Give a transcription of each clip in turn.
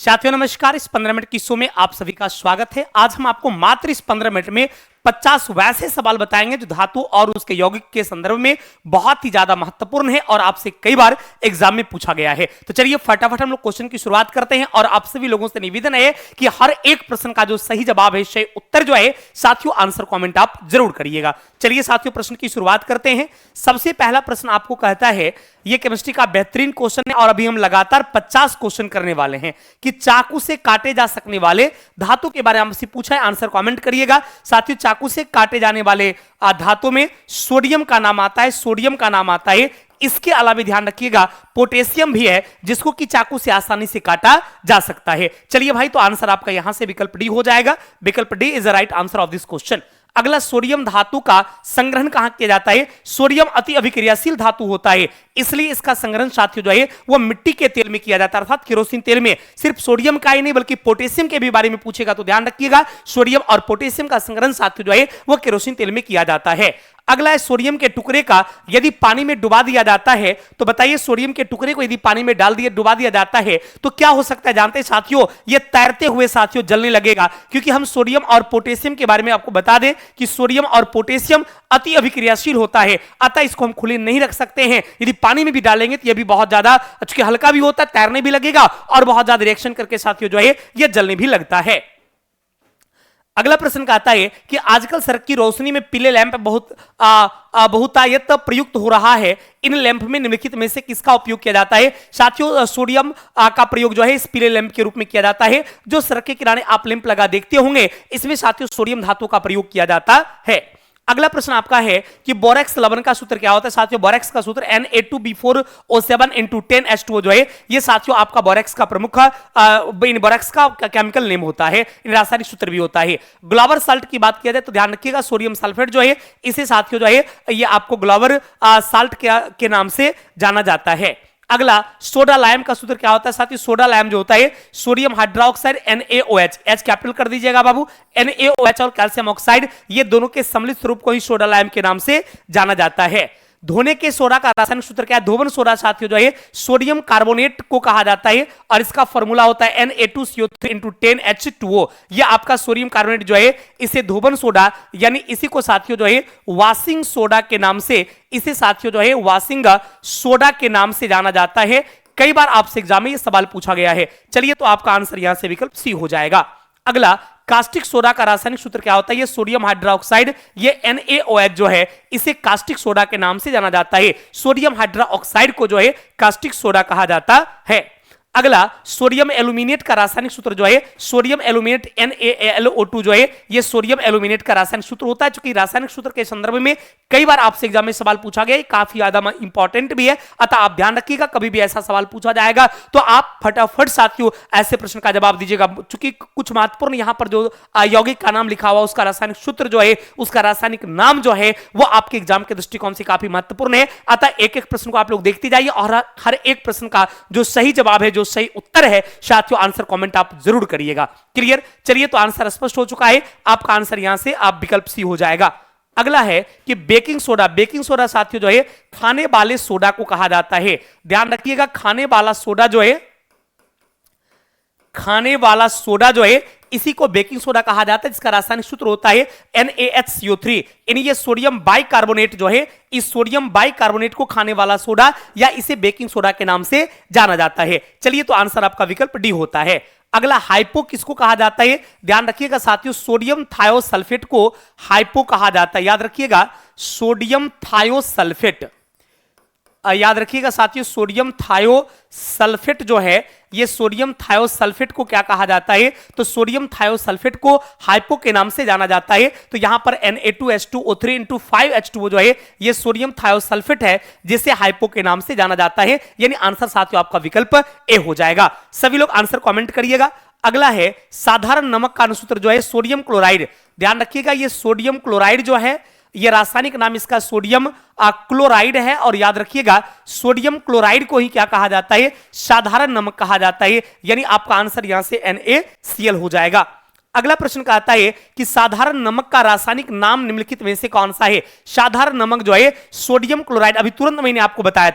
साथियों नमस्कार। इस 15 मिनट की शो में आप सभी का स्वागत है। आज हम आपको मात्र इस 15 मिनट में 50 वैसे सवाल बताएंगे जो धातु और उसके यौगिक के संदर्भ में बहुत ही ज्यादा महत्वपूर्ण है और आपसे कई बार एग्जाम में पूछा गया है। तो चलिए फटाफट हम लोग क्वेश्चन की शुरुआत करते हैं और आप सभी लोगों से निवेदन है कि हर एक प्रश्न का जो सही जवाब है, सही उत्तर जो है साथियों आंसर कमेंट आप जरूर करिएगा। चलिए साथियों प्रश्न की शुरुआत करते हैं। सबसे पहला प्रश्न आपको कहता है, यह केमिस्ट्री का बेहतरीन क्वेश्चन है और अभी हम लगातार 50 क्वेश्चन करने वाले हैं कि चाकू से काटे जा सकने वाले धातु के बारे में हमसे पूछा है, आंसर कमेंट करिएगा। साथियों चाकू से काटे जाने वाले धातु में सोडियम का नाम आता है, सोडियम का नाम आता है। इसके अलावा ध्यान रखिएगा पोटेशियम भी है जिसको कि चाकू से आसानी से काटा जा सकता है। चलिए भाई, तो आंसर आपका यहां से विकल्प डी हो जाएगा। विकल्प D is the right answer of this question. अगला, सोडियम धातु का संग्रहण कहां किया जाता है? सोडियम अति अभिक्रियाशील धातु होता है, इसलिए इसका संग्रहण साथियों जो है वो मिट्टी के तेल में किया जाता है, अर्थात केरोसिन तेल में। सिर्फ सोडियम का ही नहीं बल्कि पोटेशियम के भी बारे में पूछेगा तो ध्यान रखिएगा, सोडियम और पोटेशियम का संग्रहण साथियों जो है वो केरोसिन तेल में किया जाता है। अगला है, सोडियम के टुकड़े का यदि पानी में डुबा दिया जाता है तो बताइए, सोडियम के टुकड़े को यदि पानी में डाल दिया डुबा दिया जाता है तो क्या हो सकता है? जानते हैं साथियों, ये तैरते हुए साथियों जलने लगेगा, क्योंकि हम सोडियम और पोटेशियम के बारे में आपको बता दें कि सोडियम और पोटेशियम अति अभिक्रियाशील होता है, अतः इसको हम खुले नहीं रख सकते हैं। यदि पानी में भी डालेंगे तो यह भी बहुत ज्यादा, चूंकि हल्का भी होता है, तैरने भी लगेगा और बहुत ज्यादा रिएक्शन करके साथियों जो है यह जलने भी लगता है। अगला प्रश्न कहता है कि आजकल सड़क की रोशनी में पीले लैंप बहुतायत प्रयुक्त हो रहा है। इन लैंप में निम्नलिखित में से किसका उपयोग किया जाता है? साथियों सोडियम का प्रयोग जो है इस पीले लैंप के रूप में किया जाता है। जो सड़क के किनारे आप लैंप लगा देखते होंगे, इसमें साथियों सोडियम धातु का प्रयोग किया जाता है। अगला प्रश्न आपका है कि बोरेक्स लवण का सूत्र क्या होता है? साथियों बोरेक्स का सूत्र Na2B4O7 × 10H2O जो है ये साथियों आपका बोरेक्स का प्रमुख बोरेक्स का केमिकल नेम होता है, रासायनिक सूत्र भी होता है। ग्लोबर साल्ट की बात किया जाए तो ध्यान रखिएगा, सोडियम सल्फेट जो है इसे साथियों जो है ये आपको ग्लोबर साल्ट के नाम से जाना जाता है। अगला, सोडा लाइम का सूत्र क्या होता है? साथियों सोडा लाइम जो होता है sodium hydroxide NaOH, H capital कर दीजिएगा बाबू, NaOH और कैल्शियम ऑक्साइड ये दोनों के सम्मिलित स्वरूप को ही सोडा लाइम के नाम से जाना जाता है। धोने के सोडा का रासायनिक सूत्र क्या है? धोवन सोडा साथियों जो है सोडियम कार्बोनेट को कहा जाता है और इसका फॉर्मूला होता है Na2CO3 × 10H2O। यह आपका सोडियम कार्बोनेट जो है इसे धोवन सोडा यानी इसी को साथियों जो है वॉशिंग सोडा के नाम से, इसे साथियों जो है वॉशिंग सोडा के नाम से जाना जाता है। कई बार आपसे एग्जाम में यह सवाल पूछा गया है। चलिए तो आपका आंसर यहां से विकल्प सी हो जाएगा। अगला, कास्टिक सोडा का रासायनिक सूत्र क्या होता है? ये सोडियम हाइड्रोक्साइड ये NaOH जो है इसे कास्टिक सोडा के नाम से जाना जाता है। सोडियम हाइड्रोक्साइड को जो है कास्टिक सोडा कहा जाता है। अगला, सोडियम एल्यूमिनेट का रासायनिक सूत्र जो है सोडियम एल्यूमिनेट NaLO2 जो है ये सोडियम एल्यूमिनेट का रासायनिक सूत्र होता है। चूंकि रासायनिक सूत्र के संदर्भ में कई बार आपसे एग्जाम में सवाल पूछा गया, काफी ज्यादा इंपॉर्टेंट भी है, अतः आप ध्यान रखिएगा कभी भी ऐसा सवाल पूछा जाएगा तो आप फटाफट साथियों ऐसे प्रश्न का जवाब दीजिएगा। चूंकि कुछ महत्वपूर्ण यहां पर जो यौगिक का नाम लिखा हुआ उसका रासायनिक सूत्र जो है उसका रासायनिक नाम जो है वो आपके एग्जाम के दृष्टिकोण से काफी महत्वपूर्ण है। अतः एक एक प्रश्न को आप लोग देखते जाइए और हर एक प्रश्न का जो सही जवाब है, जो सही उत्तर है साथियों आंसर कमेंट आप जरूर करिएगा। क्लियर? चलिए तो आंसर स्पष्ट हो चुका है, आपका आंसर यहां से आप विकल्प सी हो जाएगा। अगला है कि बेकिंग सोडा, बेकिंग सोडा साथियों जो है खाने वाले सोडा को कहा जाता है। ध्यान रखिएगा, खाने वाला सोडा जो है, खाने वाला सोडा जो है इसी को बेकिंग सोडा कहा जाता है, जिसका रासायनिक सूत्र होता है NaHCO3। यानी ये सोडियम बाइकार्बोनेट जो है, इस सोडियम बाइकार्बोनेट को खाने वाला सोडा या इसे बेकिंग सोडा के नाम से जाना जाता है। चलिए तो आंसर आपका विकल्प डी होता है। अगला, हाइपो किसको कहा जाता है? ध्यान रखिएगा साथियों, सोडियम थायोसल्फेट को हाइपो कहा जाता है। याद रखिएगा सोडियम थायोसल्फेट, याद रखिएगा साथियों सोडियम थायोसल्फेट जो है ये सोडियम थायोसल्फेट को क्या कहा जाता है? तो सोडियम थायोसल्फेट को हाइपो के नाम से जाना जाता है। तो यहां पर Na2H2O3 × 5H2O जो है ये सोडियम थायोसल्फेट है जिसे हाइपो के नाम से जाना जाता है। यानी आंसर साथियों आपका विकल्प ए हो जाएगा। सभी लोग आंसर कमेंट करिएगा। अगला है, साधारण नमक का अनुसूत्र जो है सोडियम क्लोराइड। ध्यान रखिएगा ये सोडियम क्लोराइड जो है ये रासायनिक नाम इसका सोडियम क्लोराइड है और याद रखिएगा सोडियम क्लोराइड को ही क्या कहा जाता है? साधारण नमक कहा जाता है। यानी आपका आंसर यहां से NaCl हो जाएगा। अगला प्रश्न कहता है कि साधारण नमक का रासायनिक नाम निम्नलिखित में से कौन सा है। साधारण नमक जो है सोडियम क्लोराइड, अभी तुरंत मैंने आपको बताया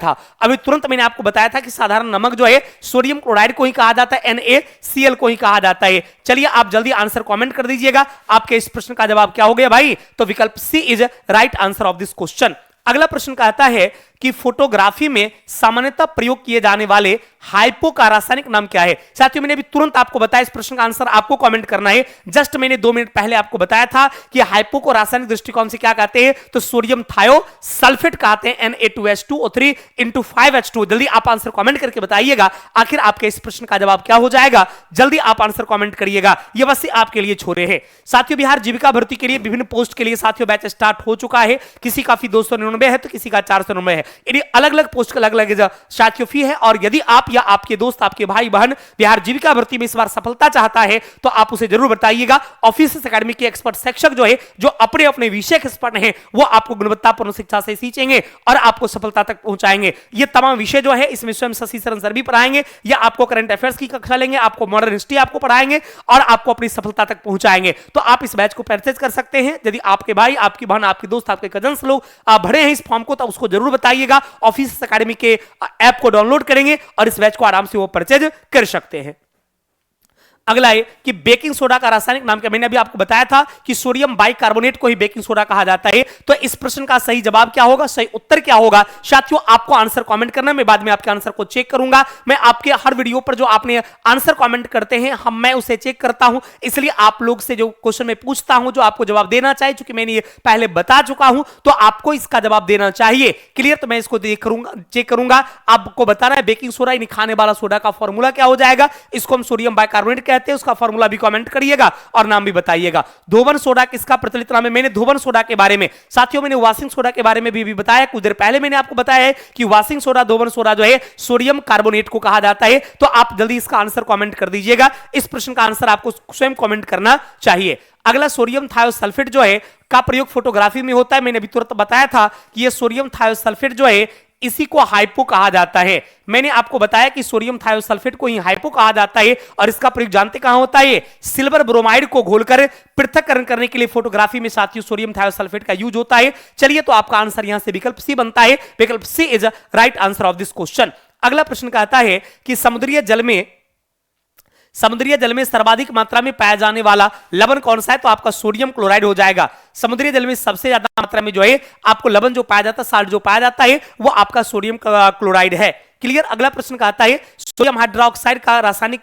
था कि साधारण नमक जो है सोडियम क्लोराइड को ही कहा जाता है, NaCl को ही कहा जाता है। चलिए आप जल्दी आंसर कमेंट कर दीजिएगा, आपके इस प्रश्न का जवाब क्या हो गया भाई, तो विकल्प C is right answer of this question. अगला प्रश्न कहता है कि फोटोग्राफी में सामान्यतः प्रयोग किए जाने वाले हाइपो का रासायनिक नाम क्या है। साथियों मैंने अभी तुरंत आपको बताया, इस प्रश्न का आंसर आपको कमेंट करना है। जस्ट मैंने 2 मिनट पहले आपको बताया था कि हाइपो को रासायनिक दृष्टिकोण से क्या कहते हैं, तो सोडियम थायोसल्फेट कहते हैं, Na2H2O3 × 5H2। जल्दी आप आंसर कमेंट करके बताइएगा आखिर आपके इस प्रश्न का जवाब क्या हो जाएगा। जल्दी आप आंसर कमेंट करिएगा, ये बस आपके लिए छोड़े हैं। साथियों बिहार जीविका भर्ती के लिए विभिन्न पोस्ट के लिए साथियों बैच स्टार्ट हो चुका है। किसी का फी 299 है तो किसी का 499 है। यदि अलग अलग पोस्ट का अलग अलग साथियों फी है, और यदि आप या आपके दोस्त, आपके भाई बहन बिहार जीविका भर्ती में इस बार सफलता चाहता है तो आप उसे जरूर बताइएगा। ऑफिस एकेडमी के एक्सपर्ट शिक्षक जो है, जो अपने अपने विषय के एक्सपर्ट हैं, वो आपको गुणवत्तापूर्ण शिक्षा से सींचेंगे और आपको सफलता तक पहुंचाएंगे। ये तमाम विषय जो है इसमें स्वयं शशि शरण सर भी पढ़ाएंगे, या आपको करंट अफेयर्स की कक्षा लेंगे, आपको मॉडर्न हिस्ट्री आपको पढ़ाएंगे और आपको अपनी सफलता तक पहुंचाएंगे। तो आप इस बैच को परचेज कर सकते हैं। यदि आपके भाई, आपकी बहन, आपके दोस्त, आपके कजन्स लोग भरे हैं इस फॉर्म को, तो उसको जरूर बताइएगा। ऑफिस एकेडमी के ऐप को डाउनलोड करेंगे और इस बैच को आराम से वो परचेज कर सकते हैं। अगला है कि बेकिंग सोडा का रासायनिक नाम क्या। मैंने अभी आपको बताया था कि सोडियम बाइकार्बोनेट को ही बेकिंग सोडा कहा जाता है। तो इस प्रश्न का सही जवाब क्या होगा, सही उत्तर क्या होगा, साथियों आपको आंसर कमेंट करना है। मैं बाद में आपके आंसर को चेक करूंगा। मैं आपके हर वीडियो पर जो आपने आंसर कमेंट करते हैं मैं उसे चेक करता हूं। इसलिए आप लोग से जो क्वेश्चन मैं पूछता हूं, जो आपको जवाब देना चाहिए, चूंकि मैंने ये पहले बता चुका हूं, तो आपको इसका जवाब देना चाहिए। क्लियर, तो मैं इसको चेक करूंगा। आपको बताना है बेकिंग सोडा यानी खाने वाला सोडा का फॉर्मूला क्या हो जाएगा। इसको हम सोडियम बाइकार्बोनेट कहते हैं, उसका फॉर्मूला भी कमेंट करिएगा और नाम भी बताइएगा। धोबन सोडा किसका प्रचलित नाम है। मैंने धोबन सोडा के बारे में, साथियों मैंने वॉशिंग सोडा के बारे में भी बताया, कुछ देर पहले मैंने आपको बताया है कि वॉशिंग सोडा, धोबन सोडा जो है सोडियम कार्बोनेट को कहा जाता है। तो आप जल्दी इसका आंसर कमेंट कर दीजिएगा। इस प्रश्न का आंसर आपको स्वयं कमेंट करना चाहिए। अगला सोडियम थायोसल्फेट जो है का प्रयोग फोटोग्राफी में होता है। मैंने अभी तुरंत बताया था कि यह सोडियम थायोसल्फेट जो है इसी को हाइपो कहा जाता है। मैंने आपको बताया कि सोडियम थायोसल्फेट को ही हाइपो कहा जाता है और इसका प्रयोग जानते कहां होता है, सिल्वर ब्रोमाइड को घोलकर पृथक्करण करने के लिए फोटोग्राफी में साथियों सोडियम थायोसल्फेट का यूज होता है। चलिए तो आपका आंसर यहां से विकल्प सी बनता है। विकल्प C is right answer of this question. अगला प्रश्न कहता है कि समुद्रीय जल में सर्वाधिक मात्रा में पाया जाने वाला लवण कौन सा है, तो आपका सोडियम क्लोराइड हो जाएगा। समुद्री जल में सबसे ज्यादा मात्रा में जो है आपको लवण जो पाया जाता है, साल्ट जो पाया जाता है, वो आपका सोडियम क्लोराइड है। क्लियर। अगला प्रश्न कहता है सोडियम हाइड्रोक्साइड का रासायनिक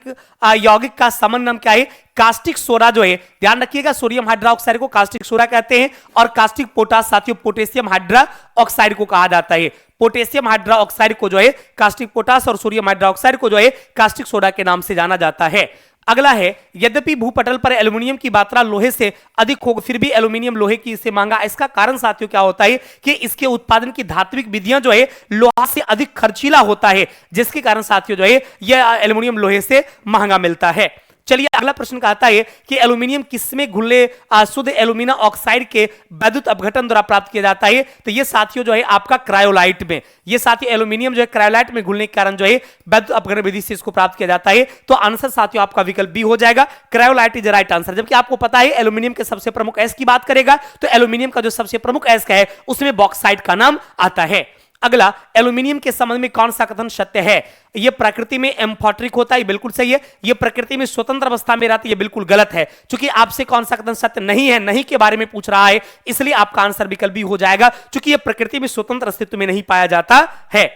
यौगिक का सामान्य नाम क्या है। कास्टिक सोडा जो है, ध्यान रखिएगा, सोडियम हाइड्रोक्साइड को कास्टिक सोडा कहते हैं और कास्टिक पोटास साथियों पोटेशियम हाइड्रोक्साइड को कहा जाता है। पोटेशियम हाइड्रोक्साइड को जो है कास्टिक पोटास और सोडियम हाइड्रोक्साइड को जो है कास्टिक सोडा के नाम से जाना जाता है। अगला है यद्यपि भूपटल पर एल्यूमिनियम की मात्रा लोहे से अधिक हो, फिर भी एल्यूमिनियम लोहे की से महंगा। इसका कारण साथियों क्या होता है कि इसके उत्पादन की धात्विक विधियां जो है लोहा से अधिक खर्चीला होता है, जिसके कारण साथियों जो है यह एल्यूमिनियम लोहे से महंगा मिलता है। चलिए अगला प्रश्न कहता है कि एल्यूमिनियम किसमें घुलने शुद्ध एल्यूमिना ऑक्साइड के वैद्युत अपघटन द्वारा प्राप्त किया जाता है, तो ये साथियों जो है आपका क्रायोलाइट में, ये साथियों एल्यूमिनियम जो है क्रायोलाइट में घुलने के कारण जो है वैद्युत अपघटन विधि से इसको प्राप्त किया जाता है। तो आंसर साथियों आपका विकल्प बी हो जाएगा, क्रायोलाइट इज राइट आंसर। जबकि आपको पता है एल्यूमिनियम के सबसे प्रमुख अयस्क की बात करेगा तो एल्यूमिनियम का जो सबसे प्रमुख अयस्क है उसमें बॉक्साइट का नाम आता है। अगला, एल्यूमिनियम के संबंध में कौन सा कथन सत्य है। यह प्रकृति में एम्फोटेरिक होता है, बिल्कुल सही है। यह प्रकृति में स्वतंत्र अवस्था में रहती है, बिल्कुल गलत है। क्योंकि आपसे कौन सा कथन सत्य नहीं है, नहीं के बारे में पूछ रहा है, इसलिए आपका आंसर विकल्प बी हो जाएगा, क्योंकि यह प्रकृति में स्वतंत्र अस्तित्व में नहीं पाया जाता है।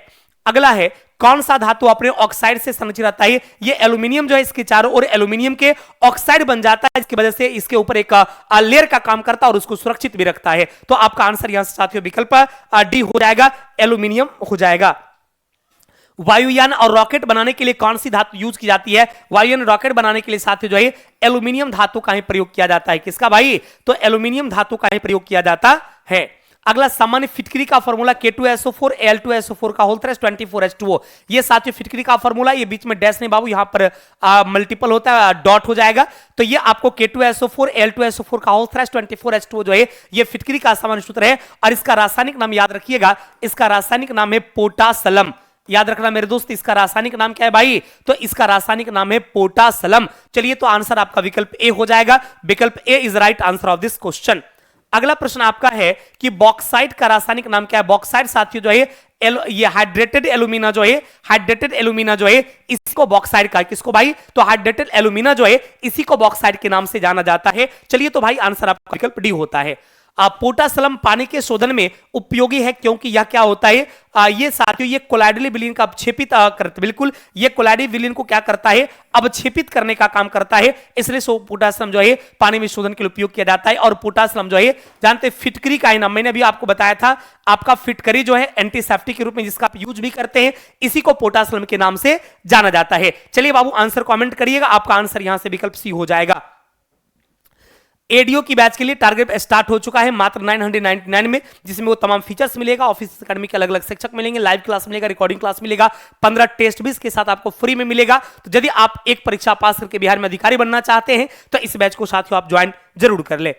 अगला है कौन सा धातु अपने ऑक्साइड से संरचित रहता है। ये एल्यूमिनियम जो है इसके चारों ओर एल्यूमिनियम के ऑक्साइड बन जाता है, इसकी वजह से इसके ऊपर एक लेयर का काम करता है और उसको सुरक्षित भी रखता है। तो आपका आंसर यहां से साथियों विकल्प डी हो जाएगा, एल्यूमिनियम हो जाएगा। वायुयान और रॉकेट बनाने के लिए कौन सी धातु यूज की जाती है। वायुयान रॉकेट बनाने के लिए साथियों जो है एल्यूमिनियम धातु का ही प्रयोग किया जाता है। किसका भाई, तो एल्यूमिनियम धातु का ही प्रयोग किया जाता है। अगला, सामान्य फिटकरी का फॉर्मूला K2SO4 Al2SO4 का होल थ्रेस 24H2O। ये साथियों फिटकरी का फॉर्मूला, ये बीच में डैश नहीं बाबू, यहां पर मल्टीपल होता है, डॉट हो जाएगा। तो ये आपको K2SO4 Al2SO4 का होल थ्रेस 24H2O जो है ये फिटकरी का सामान्य सूत्र है। और इसका रासायनिक नाम याद रखिएगा, इसका रासायनिक नाम है पोटासलम। याद रखना मेरे दोस्त, इसका रासायनिक नाम क्या है भाई? तो इसका रासायनिक नाम है पोटासलम। चलिए, तो आंसर आपका विकल्प ए हो जाएगा। विकल्प A is right answer of this question. अगला प्रश्न आपका है कि बॉक्साइट का रासायनिक नाम क्या है? बॉक्साइट साथियों जो है ये हाइड्रेटेड एल्यूमिना जो है, हाइड्रेटेड एल्यूमिना जो है, इसको बॉक्साइट का, किसको भाई? तो हाइड्रेटेड एल्यूमिना जो है इसी को बॉक्साइट के नाम से जाना जाता है। चलिए, तो भाई आंसर आपका विकल्प डी होता है। पोटासलम पानी के शोधन में उपयोगी है क्योंकि यह क्या होता है? ये साथियों ये कोलाइडली विलीन का अवक्षेपित करता, बिल्कुल ये कोलाइडली विलीन को क्या करता है? अवक्षेपित करने का काम करता है। इसलिए पोटासलम जो है पानी में शोधन के लिए उपयोग किया जाता है। और पोटासलम जो है जानते फिटकरी का ही नाम, मैंने अभी आपको बताया था, आपका फिटकरी जो है एंटीसेप्टिक के रूप में जिसका आप यूज भी करते हैं, इसी को पोटासलम के नाम से जाना जाता है। चलिए बाबू आंसर कमेंट करिएगा, आपका आंसर यहां से विकल्प सी हो जाएगा। एडीओ की बैच के लिए टारगेट स्टार्ट हो चुका है मात्र 999 में, जिसमें वो तमाम फीचर्स मिलेगा, ऑफिस एकेडमी के अलग अलग शिक्षक मिलेंगे, लाइव क्लास मिलेगा, रिकॉर्डिंग क्लास मिलेगा, 15 टेस्ट भी इसके साथ आपको फ्री में मिलेगा। तो यदि आप एक परीक्षा पास करके बिहार में अधिकारी बनना चाहते हैं तो इस बैच को साथियों आप ज्वाइन जरूर कर ले।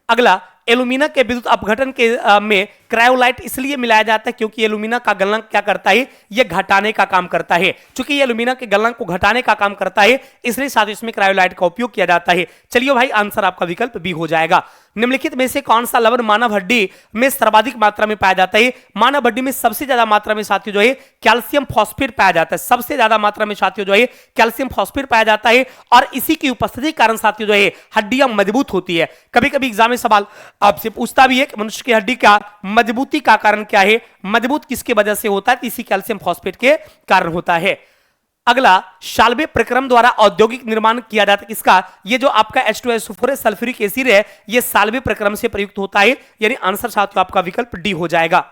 अगला, एल्यूमिना के विद्युत अपघटन के में क्रायोलाइट इसलिए मिलाया जाता है क्योंकि एल्यूमिना का गलनांक क्या करता है? ये घटाने का काम करता है। चूंकि ये एल्यूमिना के गलनांक को घटाने का काम करता है, इसलिए साथ इसमें क्रायोलाइट का उपयोग किया जाता है। चलिए भाई आंसर आपका विकल्प बी हो जाएगा। निम्नलिखित में से कौन सा लवण मानव हड्डी में सर्वाधिक मात्रा में पाया जाता है? मानव हड्डी में सबसे ज्यादा मात्रा में साथियों जो है कैल्शियम फॉस्फेट पाया जाता है। सबसे ज्यादा मात्रा में साथियों जो है कैल्शियम फॉस्फेट पाया जाता है, और इसी की उपस्थिति के कारण साथियों जो है हड्डियां मजबूत होती है। कभी कभी एग्जाम में सवाल आपसे पूछता भी है कि मनुष्य की हड्डी का मजबूती का कारण क्या है? मजबूत किसकी वजह से होता है? इसी कैल्शियम फॉस्फेट के कारण होता है। अगला, शाल्वे प्रक्रम द्वारा औद्योगिक निर्माण किया जाता है किसका? ये जो आपका H2SO4 सल्फ्यूरिक एसिड है, ये शाल्वे प्रक्रम से प्रयुक्त होता है। यानी आंसर साथियों आपका विकल्प डी हो जाएगा।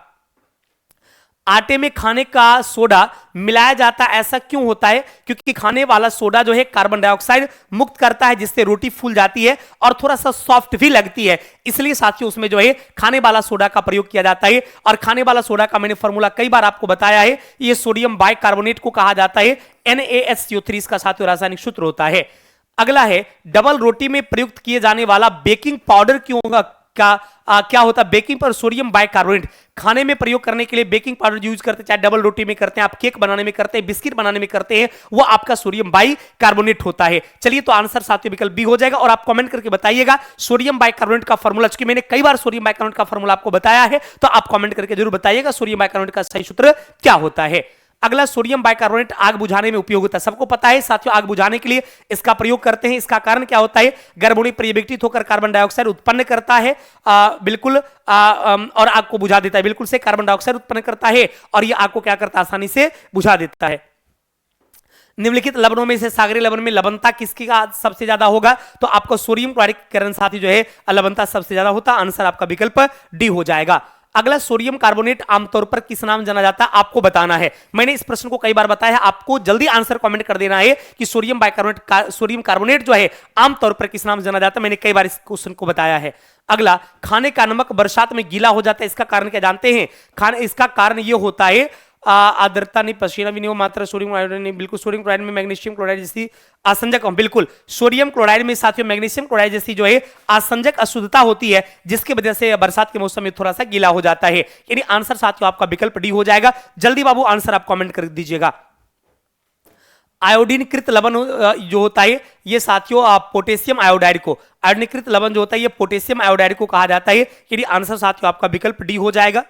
आटे में खाने का सोडा मिलाया जाता है, ऐसा क्यों होता है? क्योंकि खाने वाला सोडा जो है कार्बन डाइऑक्साइड मुक्त करता है, जिससे रोटी फूल जाती है और थोड़ा सा सॉफ्ट भी लगती है। इसलिए साथियों उसमें जो है खाने वाला सोडा का प्रयोग किया जाता है। और खाने वाला सोडा का मैंने फॉर्मूला कई बार आपको बताया है, ये सोडियम बाइकार्बोनेट को कहा जाता है। NaHCO3 इसका साथियों रासायनिक सूत्र होता है। अगला है, डबल रोटी में प्रयुक्त किए जाने वाला बेकिंग पाउडर क्यों होगा? क्या होता है? बेकिंग पर सोडियम बाइकार्बोनेट खाने में प्रयोग करने के लिए बेकिंग पाउडर यूज करते हैं, चाहे डबल रोटी में करते हैं, आप केक बनाने में करते हैं, बिस्किट बनाने में करते हैं, वो आपका सोडियम बाइकार्बोनेट होता है। चलिए, तो आंसर साथियों विकल्प बी हो जाएगा। और आप कमेंट करके बताइएगा सोडियम बाइकार्बोनेट का फॉर्मूला, क्योंकि मैंने कई बार सोडियम बाइकार्बोनेट का फॉर्मूला आपको बताया है, तो आप कमेंट करके जरूर बताइएगा सोडियम बाइकार्बोनेट का सही सूत्र क्या होता है। अगला, सोडियम बाइकार्बोनेट आग बुझाने में उपयोग होता है। सबको पता है साथियों, आग बुझाने के लिए इसका प्रयोग करते हैं। इसका कारण क्या होता है? गर्भणी परिवर्तित होकर कार्बन डाइऑक्साइड उत्पन्न करता है, बिल्कुल, और आग को बुझा देता है। बिल्कुल से कार्बन डाइऑक्साइड उत्पन्न करता है और यह आग को क्या करता है? आसानी से बुझा देता है। निम्नलिखित लवणों में से सागरीय लवण में लवणता किसकी का सबसे ज्यादा होगा? तो आपको सोडियम क्लोराइड के कारण साथी जो है लवणता सबसे ज्यादा होता है। आंसर आपका विकल्प डी हो जाएगा। अगला, सोडियम कार्बोनेट आमतौर पर किस नाम जाना जाता है? आपको बताना है। मैंने इस प्रश्न को कई बार बताया है, आपको जल्दी आंसर कमेंट कर देना है कि सोडियम कार्बोनेट जो है आमतौर पर किस नाम जाना जाता है। मैंने कई बार इस क्वेश्चन को बताया है। अगला, खाने का नमक बरसात में गीला हो जाता है, इसका कारण क्या जानते हैं? इसका कारण यह होता है आर्द्रता नहीं, पसीना भी नहीं हो, मात्रा सोडियम क्लोराइड नहीं। बिल्कुल, सोडियम क्लोराइड में मैग्नीशियम क्लोराइड जैसी आसंजक, बिल्कुल सोडियम क्लोराइड में साथियों मैग्नीशियम क्लोराइड जैसी जो है आसंजक अशुद्धता होती है, जिसकी वजह से बरसात के मौसम में थोड़ा सा गीला हो जाता है। यानी आंसर साथियों आपका विकल्प डी हो जाएगा। जल्दी बाबू आंसर आप कमेंट कर दीजिएगा। आयोडीनकृत लवण जो होता है ये साथियों पोटेशियम आयोडाइड को, आयोडीनकृत लवण जो होता है ये पोटेशियम आयोडाइड को कहा जाता है। यानी आंसर साथियों आपका विकल्प डी हो जाएगा।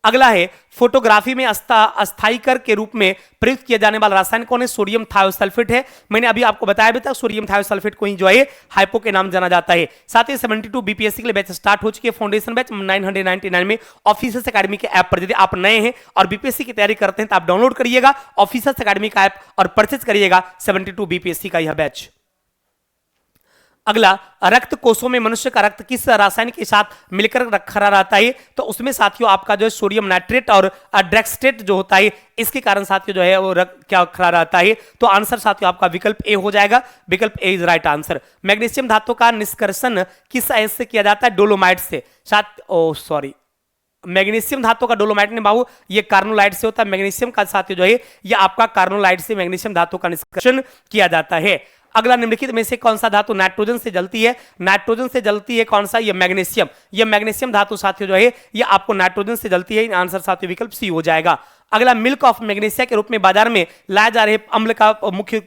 अगला है, फोटोग्राफी में अस्थायीकर के रूप में प्रयुक्त किया जाने वाला रासायन कौन है? सोडियम थायोसल्फेट है। मैंने अभी आपको बताया भी था, सोडियम थायोसल्फेट को ही जो है हाइपो के नाम जाना जाता है। साथ ही 72 बीपीएससी के लिए बैच स्टार्ट हो चुकी है, फाउंडेशन बैच 999 में ऑफिसर्स एकेडमी के ऐप पर। यदि आप नए हैं और बीपीएससी की तैयारी करते हैं तो आप डाउनलोड करिएगा ऑफिसर्स एकेडमी का ऐप और परचेज करिएगा 72 बीपीएससी का यह बैच। अगला, रक्त कोषों में मनुष्य का रक्त किस रासायनिक के साथ मिलकर खड़ा रहता है? तो उसमें साथियों आपका जो है सोडियम नाइट्रेट और ड्रेक्सटेट जो होता है, इसके कारण साथियों जो है वो रक्त क्या खड़ा रहता है? तो आंसर साथियों आपका विकल्प ए हो जाएगा। विकल्प A is right answer. Magnesium धातु का निष्कर्षण किस अयस्क से किया जाता है? डोलोमाइट से। मैग्नीशियम धातु का डोलोमाइट ने बाबू ये कार्नोलाइट से होता है। मैग्नीशियम का साथियों जो है ये आपका कार्नोलाइट से मैग्नीशियम धातु का निष्कर्षण किया जाता है। अगला, निम्नलिखित में से कौन सा धातु नाइट्रोजन से जलती है? नाइट्रोजन से जलती है कौन सा? ये मैग्नीशियम। ये मैग्नीशियम धातु साथियों जो है ये आपको नाइट्रोजन से जलती है। आंसर साथियों विकल्प सी हो जाएगा। अगला मिल्क ऑफ मैग्नीशिया के रूप में बाजार में लाया जा रहे अम्ल का मुख्य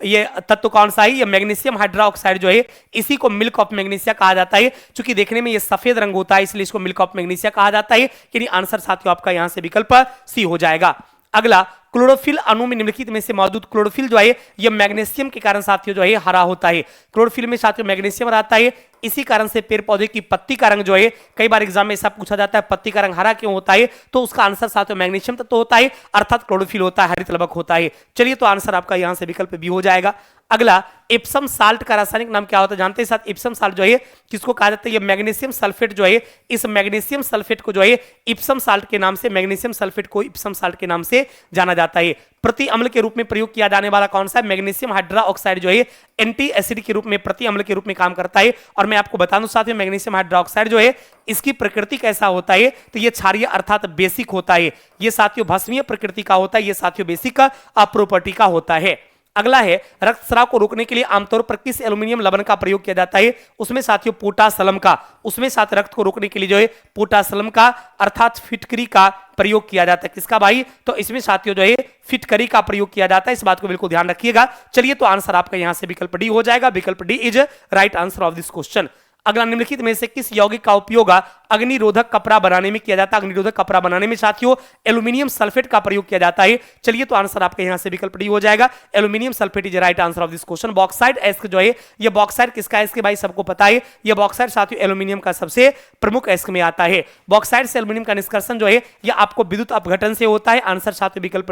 ये तत्व कौन सा है? ये मैग्नीशियम हाइड्रोक्साइड जो है, इसी को मिल्क ऑफ मैग्नीशिया कहा जाता है। क्योंकि देखने में ये सफेद रंग होता है इसलिए इसको मिल्क ऑफ मैग्नीशिया कहा जाता है। यानी आंसर साथियों आपका यहां से विकल्प सी हो जाएगा। अगला, क्लोरोफिल अणु में निम्नलिखित में से मौजूद क्लोरोफिल जो है ये मैग्नीशियम के कारण साथियों जो है हरा होता है। क्लोरोफिल में साथियों मैग्नीशियम रहता है, इसी कारण से पेड़ पौधे की पत्ती का रंग जो है, कई बार एग्जाम में ऐसा पूछा जाता है पत्ती का रंग हरा क्यों होता है, तो उसका आंसर साथियों मैग्नीशियम तत्व होता है, अर्थात क्लोरोफिल होता है, हरित लवक होता है। चलिए तो आंसर आपका यहां से विकल्प बी हो जाएगा। अगला, इप्सम साल्ट का रासायनिक नाम क्या होता है जानते हैं साथ? इप्सम साल्ट जो है किसको कहा जाता है? ये मैग्नीशियम सल्फेट जो है, इस मैग्नीशियम सल्फेट को जो है इप्सम साल्ट के नाम से, मैग्नीशियम सल्फेट को इप्सम साल्ट के नाम से जाना जाता है। प्रति अम्ल के रूप में प्रयोग किया जाने वाला कौन सा है? मैग्नीशियम हाइड्रोक्साइड जो है एंटी एसिड के रूप में, प्रति अम्ल के रूप में काम करता है। और मैं आपको बता दूं साथियों, मैग्नीशियम हाइड्रोक्साइड जो है इसकी प्रकृति कैसा होता है? तो ये क्षारीय अर्थात बेसिक होता है। ये साथियों भस्मीय प्रकृति का होता है, ये साथियों बेसिक प्रॉपर्टी का होता है। अगला है, रक्तस्राव को रोकने के लिए आमतौर पर किस एल्यूमिनियम लवण का प्रयोग किया जाता है? उसमें साथियों पोटासलम का, उसमें साथ रक्त को रोकने के लिए जो है पोटासलम का अर्थात फिटकरी का प्रयोग किया जाता है। किसका भाई? तो इसमें साथियों जो है फिटकरी का प्रयोग किया जाता है, इस बात को बिल्कुल ध्यान रखिएगा। चलिए तो आंसर आपका यहां से विकल्प डी हो जाएगा। विकल्प D is right answer of this question. अगला, निम्नलिखित में से किस यौगिक का उपयोग अग्निरोधक कपड़ा बनाने में किया जाता है? अग्निरोधक कपड़ा बनाने में साथियों एल्यूमिनियम सल्फेट का प्रयोग किया जाता है। चलिए तो आंसर आपके यहां से विकल्प डी हो जाएगा। Aluminium sulphate is right answer of this question. Bauxite ask जो है, ये बॉक्साइट किसका है? इसके भाई सबको पता है, ये बॉक्साइट साथियों एल्यूमिनियम का सबसे प्रमुख एस्क में आता है। बॉक्साइट से एल्यूमिनियम का निष्कर्षण जो है यह आपको विद्युत अपघटन से होता है। आंसर साथियों विकल्प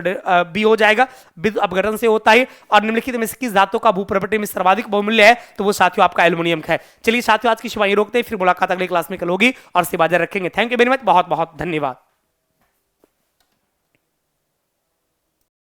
बी हो जाएगा, विद्युत अपघटन से होता है। और निम्नलिखित में से किस धातु का भूप्रॉपर्टी में सर्वाधिक बहुमूल्य है? तो वो साथियों आपका एल्यूमिनियम है। चलिए साथियों आज की शिवाई रोकते हैं, फिर मुलाकात अगले क्लास में कल होगी और से बाजार रखेंगे। थैंक यू वेरी मच, बहुत बहुत धन्यवाद।